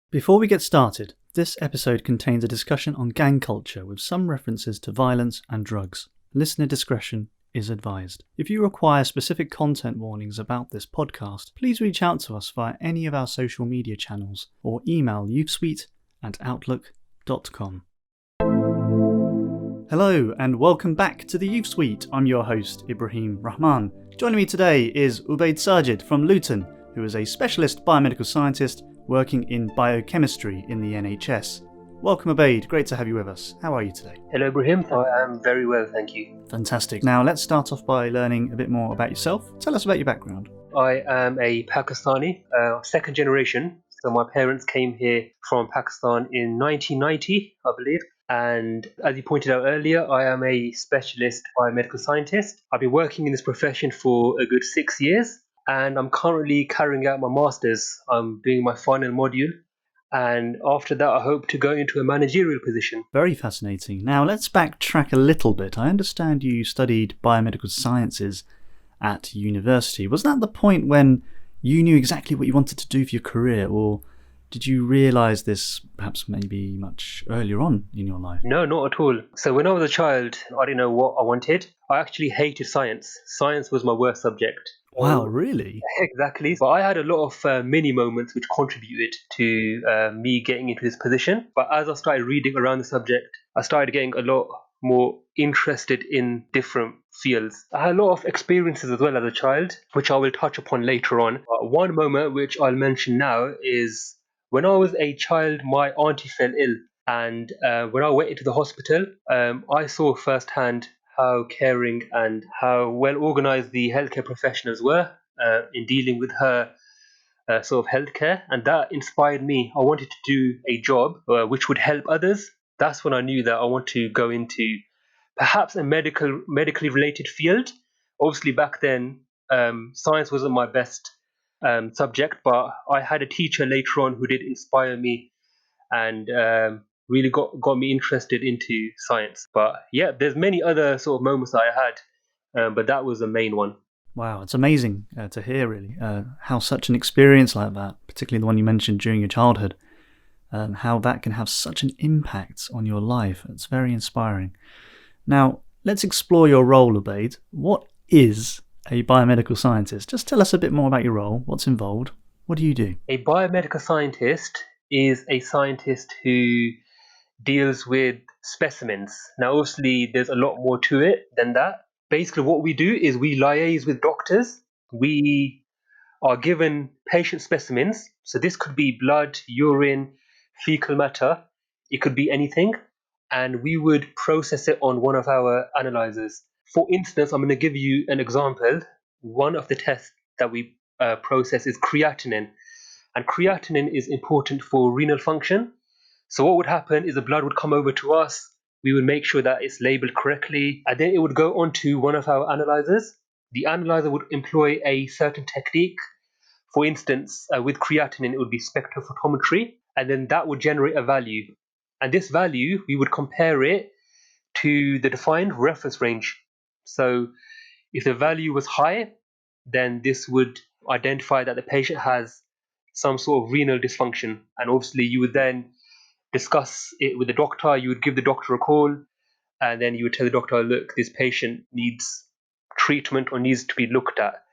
Before we get started, this episode contains a discussion on gang culture with some references to violence and drugs. Listener discretion is advised. If you require specific content warnings about this podcast, please reach out to us via any of our social media channels or email youthsuite@outlook.com. Hello and welcome back to the Youth Suite. I'm your host, Ibrahim Rahman. Joining me today is Ubaid Sajid from Luton, who is a specialist biomedical scientist working in biochemistry in the NHS. Welcome, Ubaid. Great to have you with us. How are you today? Hello, Ibrahim. I am very well, thank you. Fantastic. Now, let's start off by learning a bit more about yourself. Tell us about your background. I am a Pakistani, second generation. So my parents came here from Pakistan in 1990, I believe. And as you pointed out earlier, I am a specialist biomedical scientist. I've been working in this profession for a good 6 years. And I'm currently carrying out my master's. I'm doing my final module. And after that, I hope to go into a managerial position. Very fascinating. Now, let's backtrack a little bit. I understand you studied biomedical sciences at university. Was that the point when you knew exactly what you wanted to do for your career, or did you realise this perhaps maybe much earlier on in your life? No, not at all. So when I was a child, I didn't know what I wanted. I actually hated science. Science was my worst subject. Wow, really? Exactly. But I had a lot of mini moments which contributed to me getting into this position. But as I started reading around the subject, I started getting a lot more interested in different fields. I had a lot of experiences as well as a child, which I will touch upon later on. One moment which I'll mention now is when I was a child, my auntie fell ill. And when I went into the hospital, I saw firsthand how caring and how well organized the healthcare professionals were in dealing with her sort of healthcare. And that inspired me. I wanted to do a job which would help others. That's when I knew that I want to go into perhaps a medically related field. Obviously, back then, science wasn't my best subject, but I had a teacher later on who did inspire me and really got me interested into science. But yeah, there's many other sort of moments that I had, but that was the main one. Wow, it's amazing to hear, really, how such an experience like that, particularly the one you mentioned during your childhood, how that can have such an impact on your life. It's very inspiring. Now, let's explore your role, Ubaid. What is a biomedical scientist? Just tell us a bit more about your role, what's involved. What do you do? A biomedical scientist is a scientist who deals with specimens. Now, obviously, there's a lot more to it than that. Basically, what we do is we liaise with doctors. We are given patient specimens. So this could be blood, urine, fecal matter. It could be anything. And we would process it on one of our analyzers. For instance, I'm going to give you an example. One of the tests that we process is creatinine. And creatinine is important for renal function. So what would happen is the blood would come over to us. We would make sure that it's labeled correctly. And then it would go onto one of our analyzers. The analyzer would employ a certain technique. For instance, with creatinine, it would be spectrophotometry. And then that would generate a value. And this value, we would compare it to the defined reference range. So if the value was high, then this would identify that the patient has some sort of renal dysfunction. And obviously, you would then discuss it with the doctor. You would give the doctor a call, and then you would tell the doctor, look, this patient needs treatment or needs to be looked at.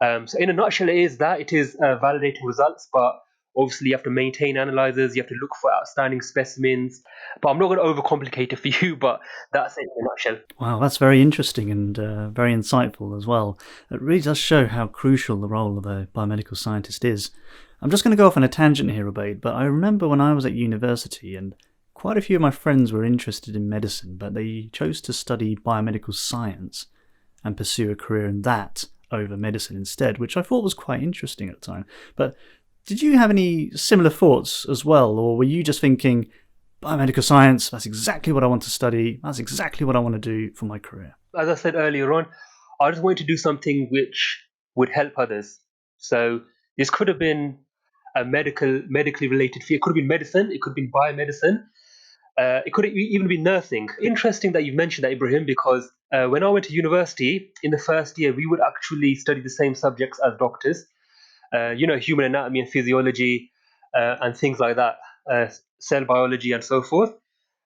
So in a nutshell, it is validating results, but obviously you have to maintain analyzers, you have to look for outstanding specimens. But I'm not going to overcomplicate it for you, but that's it in a nutshell. Wow, that's very interesting and very insightful as well. It really does show how crucial the role of a biomedical scientist is. I'm just going to go off on a tangent here, Ubaid, but I remember when I was at university and quite a few of my friends were interested in medicine, but they chose to study biomedical science and pursue a career in that over medicine instead, which I thought was quite interesting at the time. But did you have any similar thoughts as well, or were you just thinking, biomedical science, that's exactly what I want to study, that's exactly what I want to do for my career? As I said earlier on, I just wanted to do something which would help others. So this could have been a medically related field. It could have been medicine, it could have been biomedicine, it could even be nursing. Interesting that you've mentioned that, Ibrahim, because when I went to university, in the first year, we would actually study the same subjects as doctors. Human anatomy and physiology, and things like that, cell biology and so forth.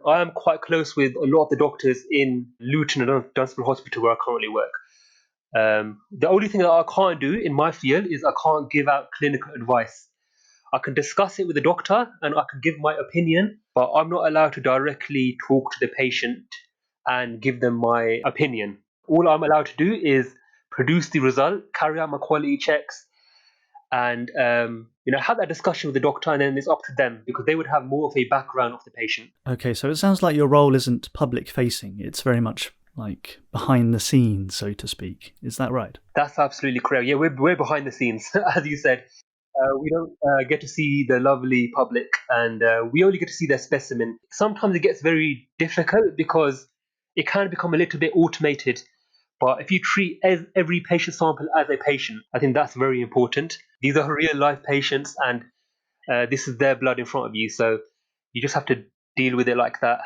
I am quite close with a lot of the doctors in Luton and Dunstable Hospital where I currently work. The only thing that I can't do in my field is I can't give out clinical advice. I can discuss it with the doctor and I can give my opinion, but I'm not allowed to directly talk to the patient and give them my opinion. All I'm allowed to do is produce the result, carry out my quality checks, and have that discussion with the doctor, and then it's up to them because they would have more of a background of the patient. Okay, so it sounds like your role isn't public facing. It's very much like behind the scenes, so to speak. Is that right? That's absolutely correct. Yeah, we're behind the scenes, as you said. We don't get to see the lovely public, and we only get to see their specimen. Sometimes it gets very difficult because it can become a little bit automated. But if you treat every patient sample as a patient, I think that's very important. These are real life patients, and this is their blood in front of you. So you just have to deal with it like that.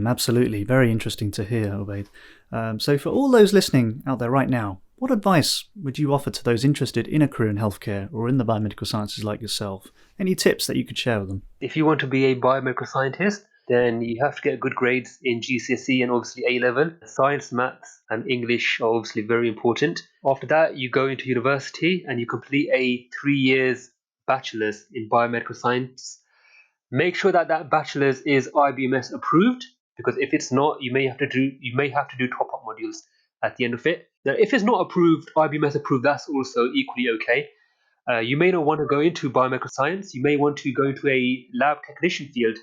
Absolutely. Very interesting to hear, Ubaid. So for all those listening out there right now, what advice would you offer to those interested in a career in healthcare or in the biomedical sciences like yourself? Any tips that you could share with them? If you want to be a biomedical scientist, then you have to get good grades in GCSE and obviously A level. Science, maths, and English are obviously very important. After that, you go into university and you complete a 3 years bachelor's in biomedical science. Make sure that that bachelor's is IBMS approved, because if it's not, you may have to do top up modules at the end of it. Now, if it's not approved, IBMS approved, that's also equally okay. You may not want to go into biomedical science. You may want to go into a lab technician field,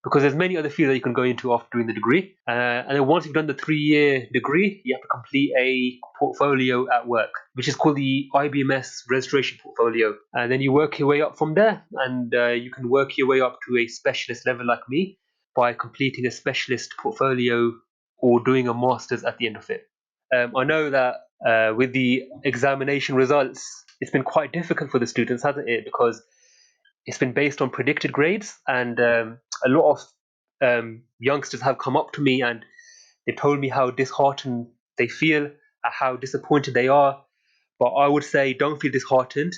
because there's many other fields that you can go into after doing the degree. And then once you've done the 3 year degree, you have to complete a portfolio at work, which is called the IBMS registration portfolio. And then you work your way up from there, and you can work your way up to a specialist level like me by completing a specialist portfolio or doing a master's at the end of it. I know that with the examination results, it's been quite difficult for the students, hasn't it? Because it's been based on predicted grades, and a lot of youngsters have come up to me and they've told me how disheartened they feel, how disappointed they are. But I would say don't feel disheartened.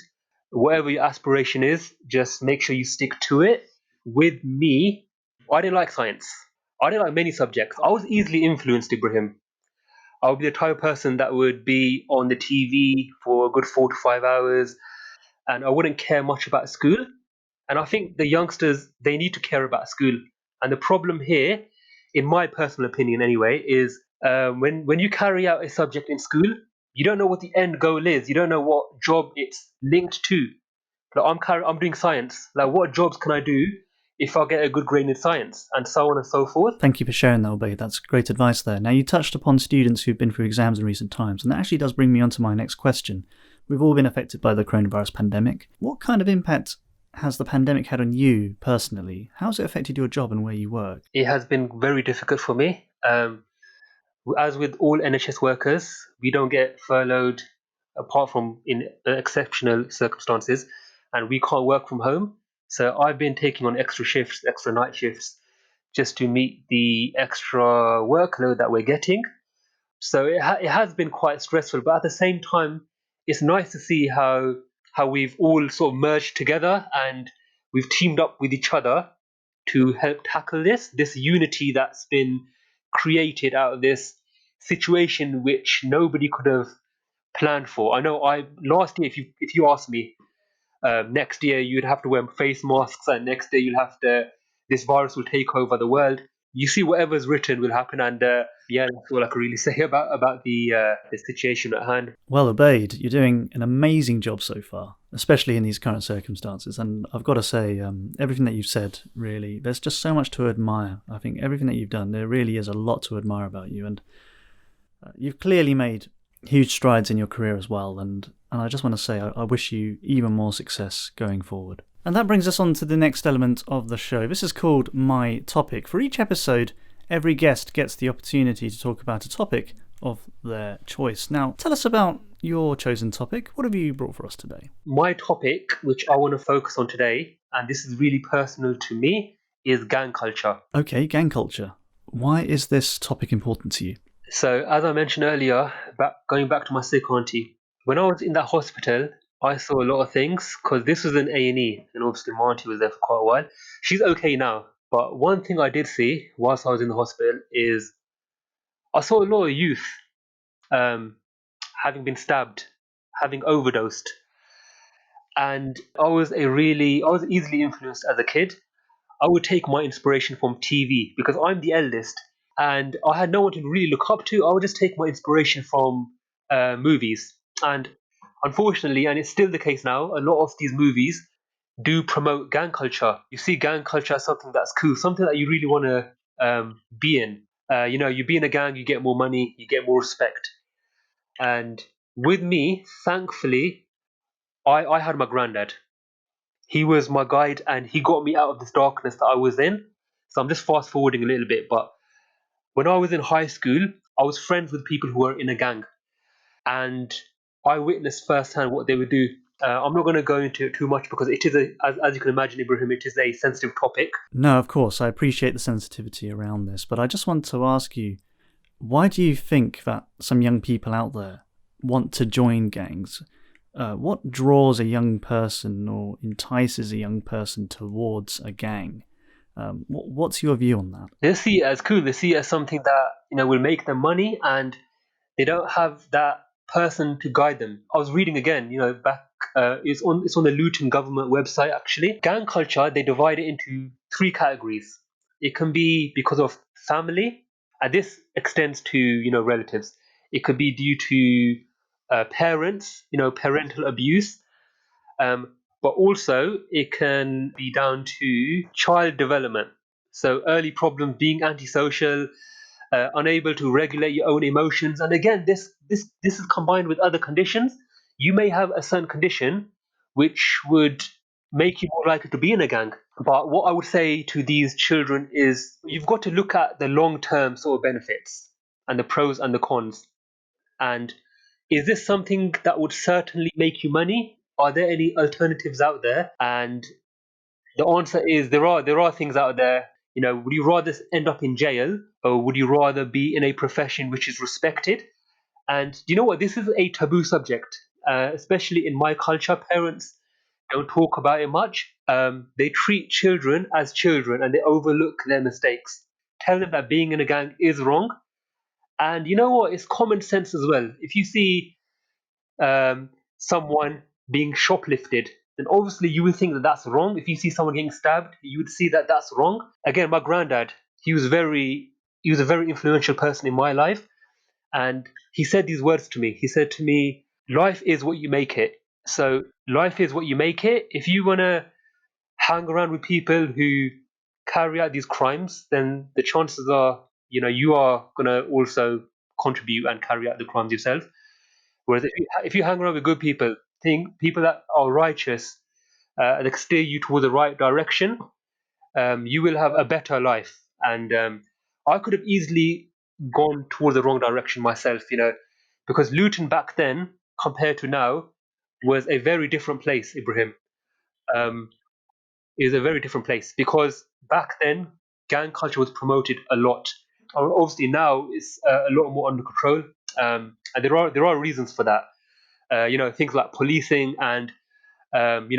Whatever your aspiration is, just make sure you stick to it. With me, I didn't like science. I didn't like many subjects. I was easily influenced, Ibrahim. I would be the type of person that would be on the TV for a good 4 to 5 hours, and I wouldn't care much about school. And I think the youngsters, they need to care about school. And the problem here, in my personal opinion anyway, is when you carry out a subject in school, you don't know what the end goal is. You don't know what job it's linked to. Like I'm doing science. Like, what jobs can I do if I get a good grade in science, and so on and so forth? Thank you for sharing that, Ubaid. That's great advice there. Now, you touched upon students who've been through exams in recent times, and that actually does bring me on to my next question. We've all been affected by the coronavirus pandemic. What kind of impact has the pandemic had on you personally? How's it affected your job and where you work? It has been very difficult for me. As with all NHS workers, we don't get furloughed apart from in exceptional circumstances, and we can't work from home. So I've been taking on extra shifts, extra night shifts, just to meet the extra workload that we're getting. So it has been quite stressful, but at the same time, it's nice to see how we've all sort of merged together and we've teamed up with each other to help tackle this unity that's been created out of this situation which nobody could have planned for. I know I last year, if you asked me, next year you'd have to wear face masks, and next year you'll have to, this virus will take over the world. You see, whatever's written will happen, and yeah, that's all I can really say about the situation at hand. Well, Ubaid, you're doing an amazing job so far, especially in these current circumstances. And I've got to say, everything that you've said, really, there's just so much to admire. I think everything that you've done, there really is a lot to admire about you. And you've clearly made huge strides in your career as well. And I just want to say, I wish you even more success going forward. And that brings us on to the next element of the show. This is called My Topic. For each episode, every guest gets the opportunity to talk about a topic of their choice. Now, tell us about your chosen topic. What have you brought for us today? My topic, which I want to focus on today, and this is really personal to me, is gang culture. Okay, gang culture. Why is this topic important to you? So, as I mentioned earlier, going back to my sick auntie, when I was in that hospital, I saw a lot of things because this was an A&E, and obviously Monty was there for quite a while. She's okay now, but one thing I did see whilst I was in the hospital is I saw a lot of youth um, having been stabbed, having overdosed, and I was easily influenced as a kid. I would take my inspiration from TV because I'm the eldest and I had no one to really look up to. I would just take my inspiration from movies. And unfortunately, and it's still the case now, a lot of these movies do promote gang culture. You see gang culture as something that's cool, something that you really want to be in. You be in a gang, you get more money, you get more respect. And with me, thankfully, I had my granddad. He was my guide and he got me out of this darkness that I was in. So I'm just fast forwarding a little bit, but when I was in high school, I was friends with people who were in a gang and I witnessed firsthand what they would do. I'm not going to go into it too much because it is as you can imagine, Ibrahim, it is a sensitive topic. No, of course, I appreciate the sensitivity around this, but I just want to ask you, why do you think that some young people out there want to join gangs? What draws a young person or entices a young person towards a gang? What's your view on that? They see it as cool. They see it as something that will make them money, and they don't have that person to guide them. I was reading again, back it's on the Luton government website actually. Gang culture, they divide it into three categories. It can be because of family, and this extends to relatives. It could be due to parents, parental abuse, but also it can be down to child development. So early problems, being antisocial, unable to regulate your own emotions, and again, this is combined with other conditions. You may have a certain condition which would make you more likely to be in a gang. But what I would say to these children is you've got to look at the long term sort of benefits and the pros and the cons. And is this something that would certainly make you money? Are there any alternatives out there? And the answer is there are things out there. Would you rather end up in jail or would you rather be in a profession which is respected? And you know what? This is a taboo subject, especially in my culture. Parents don't talk about it much. They treat children as children and they overlook their mistakes. Tell them that being in a gang is wrong. And you know what? It's common sense as well. If you see someone being shoplifted, then obviously you would think that that's wrong. If you see someone getting stabbed, you would see that that's wrong. Again, my granddad, he was a very influential person in my life, and he said these words to me. He said to me, "Life is what you make it." So life is what you make it. If you wanna hang around with people who carry out these crimes, then the chances are, you are gonna also contribute and carry out the crimes yourself. Whereas if you hang around with good people, think people that are righteous, that steer you toward the right direction, you will have a better life. And I could have easily gone toward the wrong direction myself, because Luton back then, compared to now, was a very different place, Ibrahim. Um, is a very different place because back then gang culture was promoted a lot. Obviously now it's a lot more under control, and there are reasons for that. Things like policing and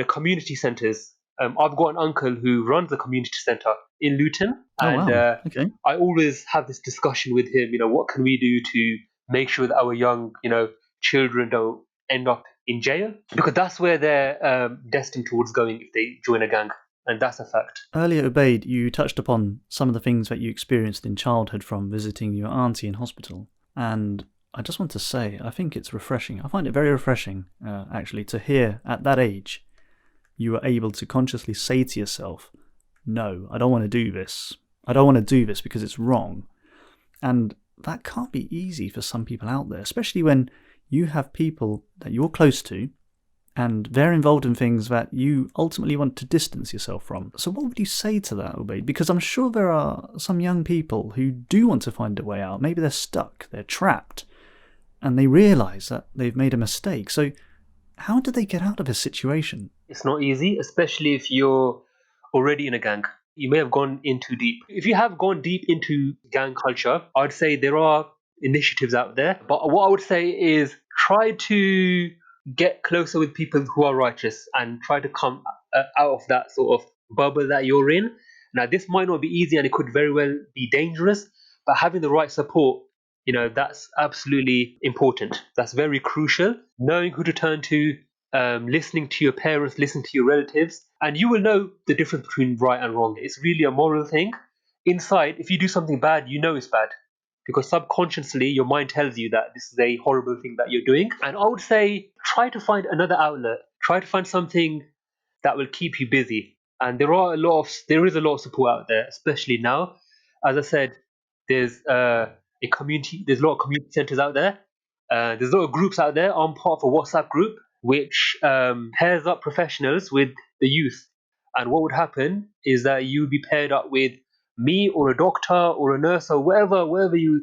community centres. I've got an uncle who runs a community centre in Luton, Oh, and wow. Okay. I always have this discussion with him. What can we do to make sure that our young, children don't end up in jail? Because that's where they're destined towards going if they join a gang, and that's a fact. Earlier, Ubaid, you touched upon some of the things that you experienced in childhood from visiting your auntie in hospital. And I just want to say, I think it's refreshing. I find it very refreshing, actually, to hear at that age you were able to consciously say to yourself, no, I don't want to do this. I don't want to do this because it's wrong. And that can't be easy for some people out there, especially when you have people that you're close to and they're involved in things that you ultimately want to distance yourself from. So what would you say to that, Ubaid? Because I'm sure there are some young people who do want to find a way out. Maybe they're stuck, they're trapped, and they realise that they've made a mistake. So how do they get out of this situation? It's not easy, especially if you're already in a gang. You may have gone in too deep. If you have gone deep into gang culture, I'd say there are initiatives out there. But what I would say is try to get closer with people who are righteous and try to come out of that sort of bubble that you're in. Now, this might not be easy and it could very well be dangerous, but having the right support, that's absolutely important. That's very crucial. Knowing who to turn to, listening to your parents, listening to your relatives, and you will know the difference between right and wrong. It's really a moral thing. Inside, if you do something bad, you know it's bad because subconsciously your mind tells you that this is a horrible thing that you're doing. And I would say try to find another outlet. Try to find something that will keep you busy. And there is a lot of support out there, especially now. As I said, there's a community. There's a lot of community centers out there. There's a lot of groups out there. I'm part of a WhatsApp group which pairs up professionals with the youth. And what would happen is that you would be paired up with me or a doctor or a nurse or wherever you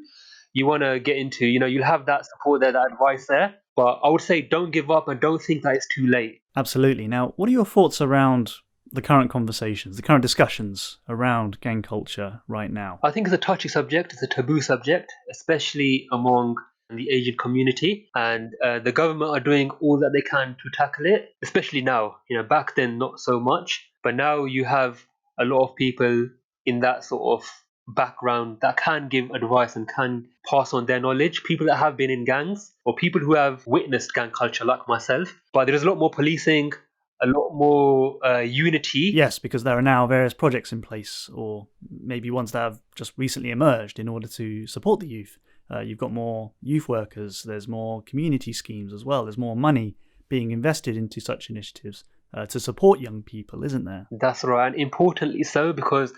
want to get into. You'll have that support there, that advice there. But I would say don't give up and don't think that it's too late. Absolutely. Now, what are your thoughts around the current conversations, the current discussions around gang culture right now? I think it's a touchy subject. It's a taboo subject, especially among the Asian community. And the government are doing all that they can to tackle it, especially now. Back then, not so much. But now you have a lot of people in that sort of background that can give advice and can pass on their knowledge. People that have been in gangs or people who have witnessed gang culture, like myself. But there is a lot more policing, a lot more unity. Yes, because there are now various projects in place, or maybe ones that have just recently emerged in order to support the youth. You've got more youth workers, there's more community schemes as well, there's more money being invested into such initiatives to support young people, isn't there? That's right, and importantly so, because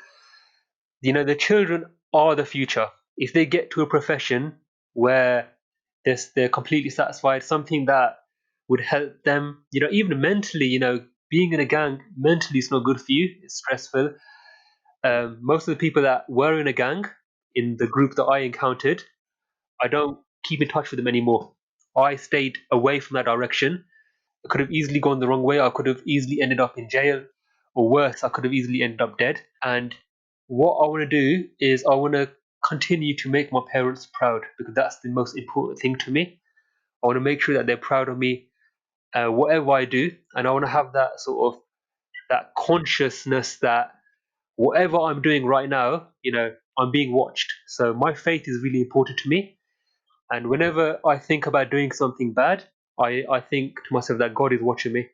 the children are the future. If they get to a profession where they're completely satisfied, something that would help them, even mentally, being in a gang mentally is not good for you. It's stressful. Most of the people that were in a gang in the group that I encountered, I don't keep in touch with them anymore. I stayed away from that direction. I could have easily gone the wrong way. I could have easily ended up in jail, or worse, I could have easily ended up dead. And what I want to do is I want to continue to make my parents proud because that's the most important thing to me. I want to make sure that they're proud of me, whatever I do, and I want to have that sort of that consciousness that whatever I'm doing right now, I'm being watched. So my faith is really important to me. And whenever I think about doing something bad, I think to myself that God is watching me.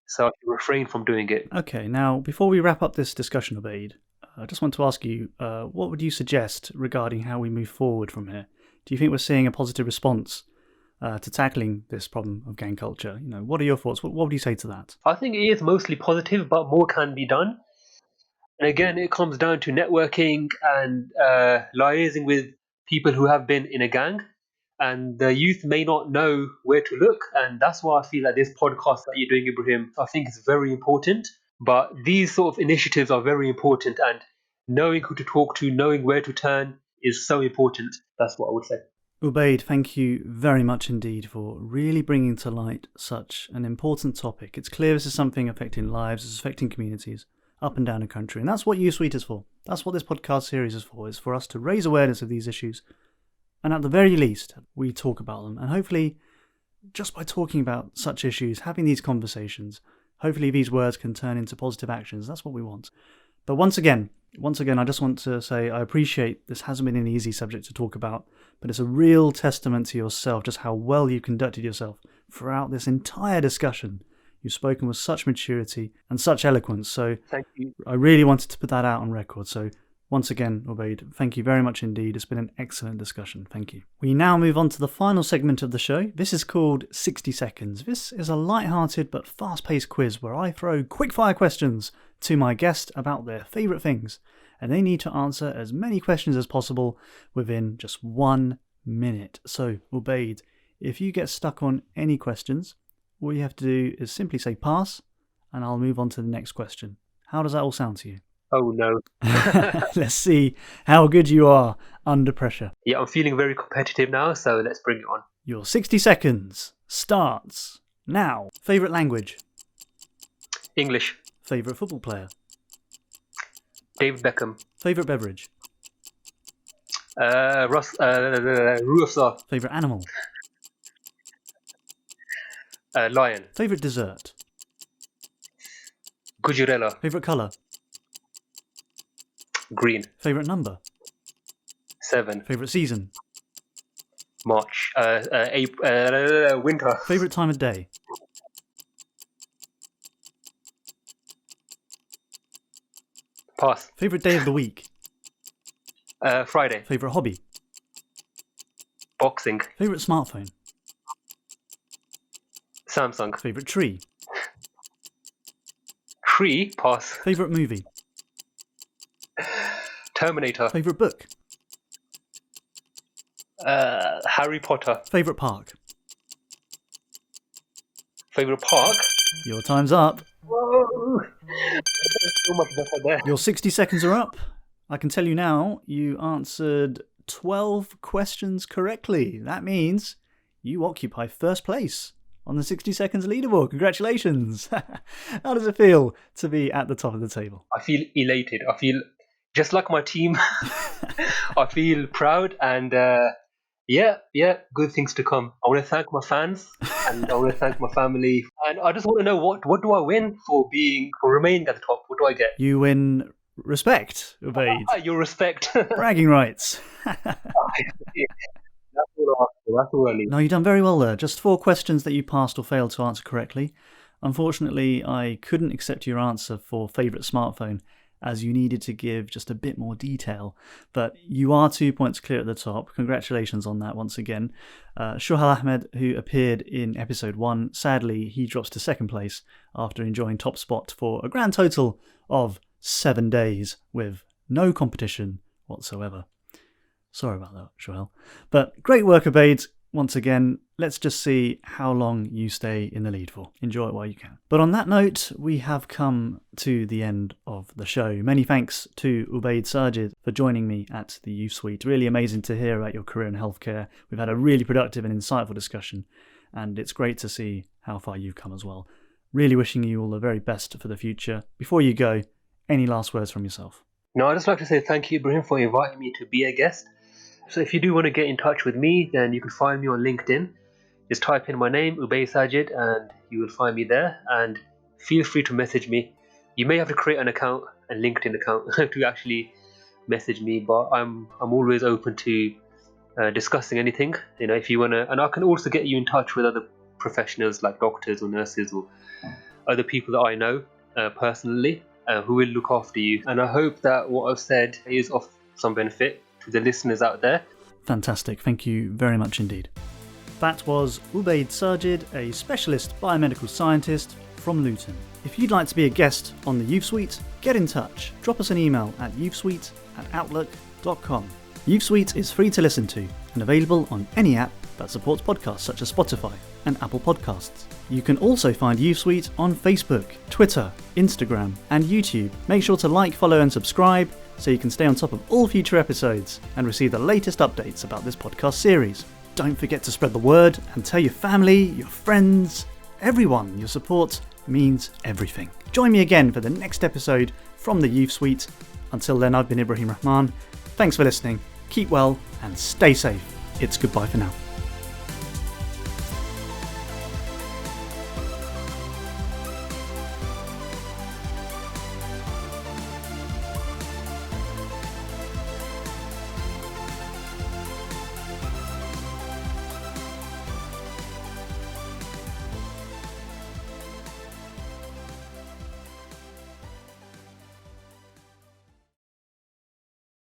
So I can refrain from doing it. Okay, now before we wrap up this discussion, Ubaid, I just want to ask you, what would you suggest regarding how we move forward from here? Do you think we're seeing a positive response to tackling this problem of gang culture? What are your thoughts? What would you say to that? I think it is mostly positive, but more can be done. And again, it comes down to networking and liaising with people who have been in a gang. And the youth may not know where to look. And that's why I feel like this podcast that you're doing, Ibrahim, I think is very important. But these sort of initiatives are very important. And knowing who to talk to, knowing where to turn is so important. That's what I would say. Ubaid, thank you very much indeed for really bringing to light such an important topic. It's clear this is something affecting lives, it's affecting communities up and down the country. And that's what U Suite is for. That's what this podcast series is for us to raise awareness of these issues. And at the very least, we talk about them. And hopefully, just by talking about such issues, having these conversations, hopefully these words can turn into positive actions. That's what we want. But once again, I just want to say I appreciate this hasn't been an easy subject to talk about, but it's a real testament to yourself, just how well you conducted yourself throughout this entire discussion. You've spoken with such maturity and such eloquence. So thank you. I really wanted to put that out on record. So once again, Ubaid, thank you very much indeed. It's been an excellent discussion. Thank you. We now move on to the final segment of the show. This is called 60 Seconds. This is a light-hearted but fast-paced quiz where I throw quick-fire questions to my guest about their favourite things, and they need to answer as many questions as possible within just 1 minute. So, Ubaid, if you get stuck on any questions, all you have to do is simply say pass, and I'll move on to the next question. How does that all sound to you? Oh no. Let's see how good you are under pressure. Yeah, I'm feeling very competitive now, so let's bring it on. Your 60 seconds starts now. Favourite language? English. Favourite football player? David Beckham. Favourite beverage? Rufsa. Favourite animal? Lion. Favourite dessert? Gujirella. Favourite colour? Green. Favourite number? 7. Favourite season? March. April. Winter. Favourite time of day? Pass. Favourite day of the week? Friday. Favourite hobby? Boxing. Favourite smartphone? Samsung. Favourite tree? Tree. Pass. Favourite movie? Terminator. Favourite book? Harry Potter. Favourite park? Favorite park? Your time's up. Whoa! So much better there. Your 60 seconds are up. I can tell you now, you answered 12 questions correctly. That means you occupy first place on the 60 seconds leaderboard. Congratulations. How does it feel to be at the top of the table? I feel elated. I feel just like my team. I feel proud and yeah, good things to come. I want to thank my fans and I want to thank my family. And I just want to know what do I win for remaining at the top? What do I get? You win respect, Ubaid. Your respect. Bragging rights. That's all I need. No, you've done very well there. Just 4 questions that you passed or failed to answer correctly. Unfortunately, I couldn't accept your answer for favourite smartphone, as you needed to give just a bit more detail. But you are 2 points clear at the top. Congratulations on that once again. Shuhal Ahmed, who appeared in episode 1, sadly, he drops to second place after enjoying top spot for a grand total of 7 days with no competition whatsoever. Sorry about that, Shuhal. But great work, Ubaid. Once again, let's just see how long you stay in the lead for. Enjoy it while you can. But on that note, we have come to the end of the show. Many thanks to Ubaid Sajid for joining me at the Youth Suite. Really amazing to hear about your career in healthcare. We've had a really productive and insightful discussion, and it's great to see how far you've come as well. Really wishing you all the very best for the future. Before you go, any last words from yourself? No, I'd just like to say thank you, Ibrahim, for inviting me to be a guest. So if you do want to get in touch with me, then you can find me on LinkedIn. Just type in my name, Ubaid Sajid, and you will find me there. And feel free to message me. You may have to create an account, a LinkedIn account, to actually message me, but I'm always open to discussing anything. You know, if you wanna, and I can also get you in touch with other professionals like doctors or nurses or other people that I know personally who will look after you. And I hope that what I've said is of some benefit to the listeners out there. Fantastic. Thank you very much indeed. That was Ubaid Sajid, a specialist biomedical scientist from Luton. If you'd like to be a guest on the Youth Suite, get in touch. Drop us an email at youthsuite@outlook.com. Youth Suite is free to listen to and available on any app that supports podcasts such as Spotify and Apple Podcasts. You can also find Youth Suite on Facebook, Twitter, Instagram, and YouTube. Make sure to like, follow, and subscribe so you can stay on top of all future episodes and receive the latest updates about this podcast series. Don't forget to spread the word and tell your family, your friends, everyone. Your support means everything. Join me again for the next episode from the Youth Suite. Until then, I've been Ibrahim Rahman. Thanks for listening. Keep well and stay safe. It's goodbye for now.